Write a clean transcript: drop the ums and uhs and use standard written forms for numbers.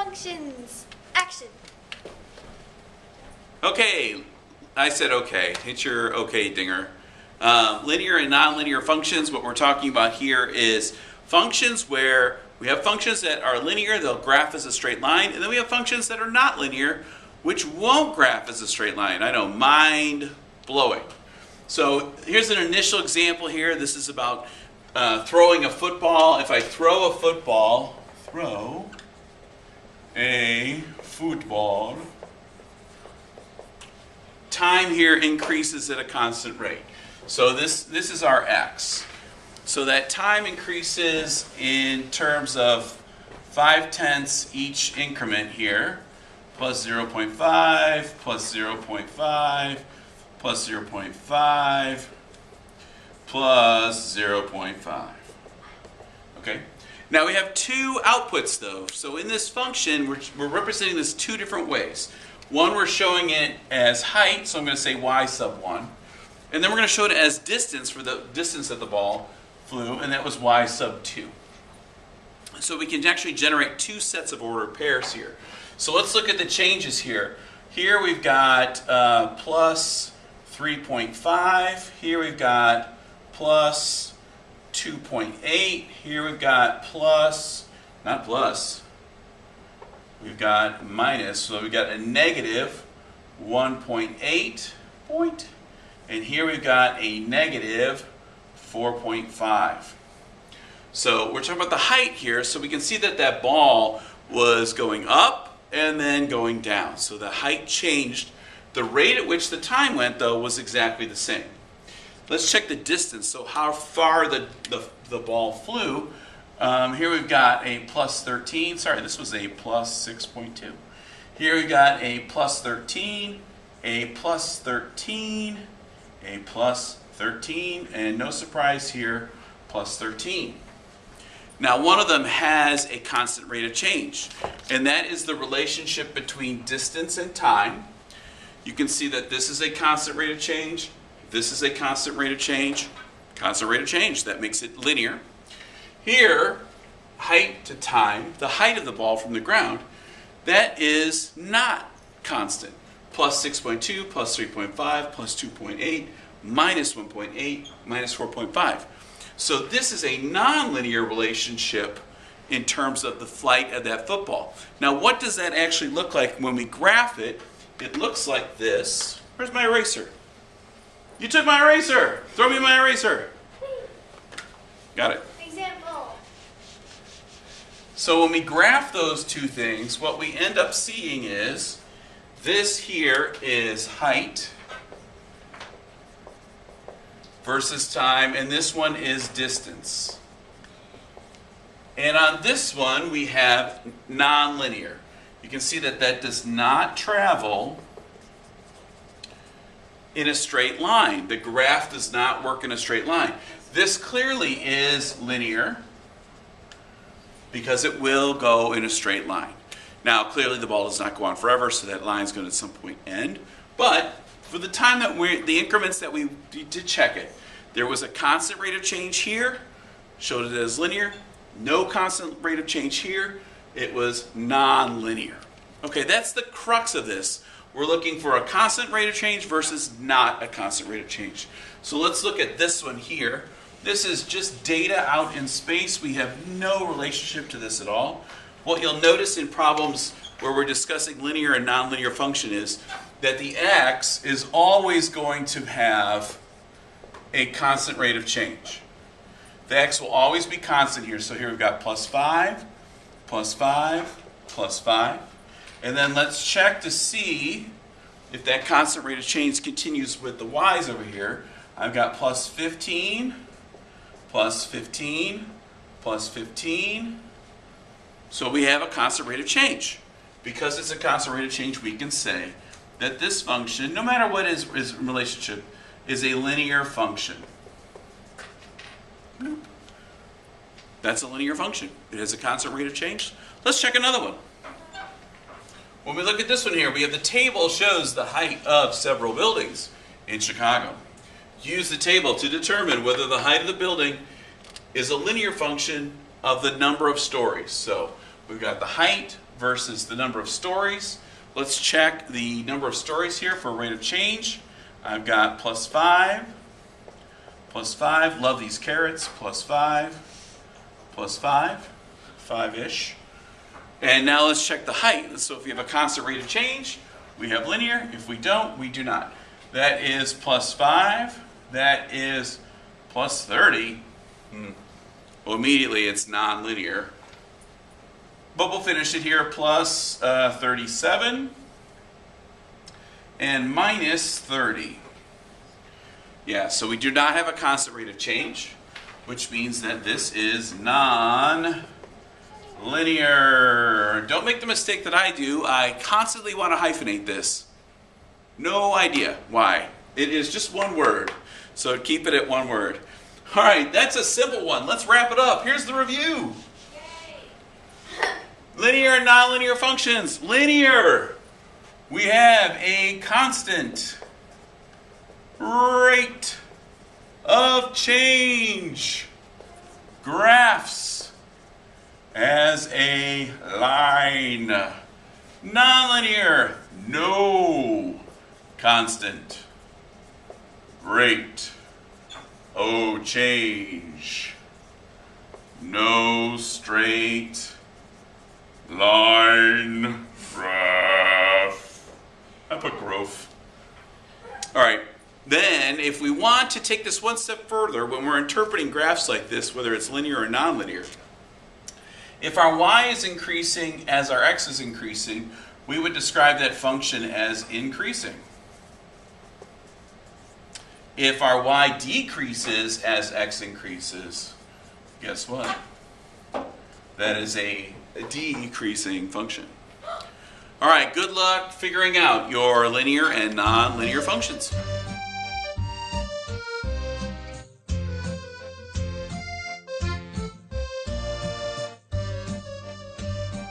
functions. Action. Okay, I said okay. It's your okay dinger. Linear and nonlinear functions, what we're talking about here is functions where we have functions that are linear, they'll graph as a straight line, and then we have functions that are not linear, which won't graph as a straight line. I know, mind blowing. So here's an initial example here. This is about throwing a football. If I throw a football, time here increases at a constant rate. So this is our x. So that time increases in terms of 5/10 each increment here, plus 0.5, plus 0.5, plus 0.5, plus 0.5. Okay? Now we have two outputs though. So in this function, we're representing this two different ways. One, we're showing it as height, so I'm going to say y sub 1. And then we're going to show it as distance for the distance that the ball flew, and that was y sub 2. So we can actually generate two sets of ordered pairs here. So let's look at the changes here. Here we've got plus 3.5. Here we've got plus 2.8. Here we've got we've got minus, so we've got a negative 1.8 point, and here we've got a negative 4.5. So we're talking about the height here, so we can see that that ball was going up and then going down. So the height changed. The rate at which the time went, though, was exactly the same. Let's check the distance, so how far the ball flew. Here we've got a plus 13. Sorry, this was a plus 6.2. Here we've got a plus 13, a plus 13, a plus 13, and no surprise here, plus 13. Now, one of them has a constant rate of change, and that is the relationship between distance and time. You can see that this is a constant rate of change, this is a constant rate of change, that makes it linear. Here, height to time, the height of the ball from the ground, that is not constant. Plus 6.2, plus 3.5, plus 2.8, minus 1.8, minus 4.5. So this is a nonlinear relationship in terms of the flight of that football. Now, what does that actually look like when we graph it? It looks like this. Where's my eraser? You took my eraser! Throw me my eraser! Got it. Example. So when we graph those two things, what we end up seeing is this here is height versus time, and this one is distance. And on this one, we have nonlinear. You can see that that does not travel in a straight line. The graph does not work in a straight line. This clearly is linear because it will go in a straight line. Now, clearly the ball does not go on forever, so that line is going to at some point end. But for the time that the increments that we did check it, there was a constant rate of change here, showed it as linear. No constant rate of change here. It was non-linear. Okay, that's the crux of this. We're looking for a constant rate of change versus not a constant rate of change. So let's look at this one here. This is just data out in space. We have no relationship to this at all. What you'll notice in problems where we're discussing linear and nonlinear function is that the x is always going to have a constant rate of change. The x will always be constant here. So here we've got plus 5, plus 5, plus 5. And then let's check to see if that constant rate of change continues with the y's over here. I've got plus 15, plus 15, plus 15. So we have a constant rate of change. Because it's a constant rate of change, we can say that this function, no matter what is relationship, is a linear function. That's a linear function. It has a constant rate of change. Let's check another one. When we look at this one here, we have the table shows the height of several buildings in Chicago. Use the table to determine whether the height of the building is a linear function of the number of stories. So we've got the height versus the number of stories. Let's check the number of stories here for rate of change. I've got plus 5, love these carrots, plus 5, 5-ish. And now let's check the height. So if we have a constant rate of change, we have linear. If we don't, we do not. That is plus 5, that is plus 30. Well, immediately it's nonlinear. But we'll finish it here, plus 37 and minus 30. Yeah, so we do not have a constant rate of change, which means that this is non-linear. Don't make the mistake that I do. I constantly want to hyphenate this. No idea why. It is just one word, so keep it at one word. All right, that's a simple one. Let's wrap it up. Here's the review. Linear and nonlinear functions. Linear. We have a constant rate of change. Graphs as a line. Nonlinear. No constant rate of change. No straight line graph. I put growth. All right. Then, if we want to take this one step further, when we're interpreting graphs like this, whether it's linear or nonlinear, if our y is increasing as our x is increasing, we would describe that function as increasing. If our y decreases as x increases, guess what? That is a decreasing function. All right, good luck figuring out your linear and nonlinear functions.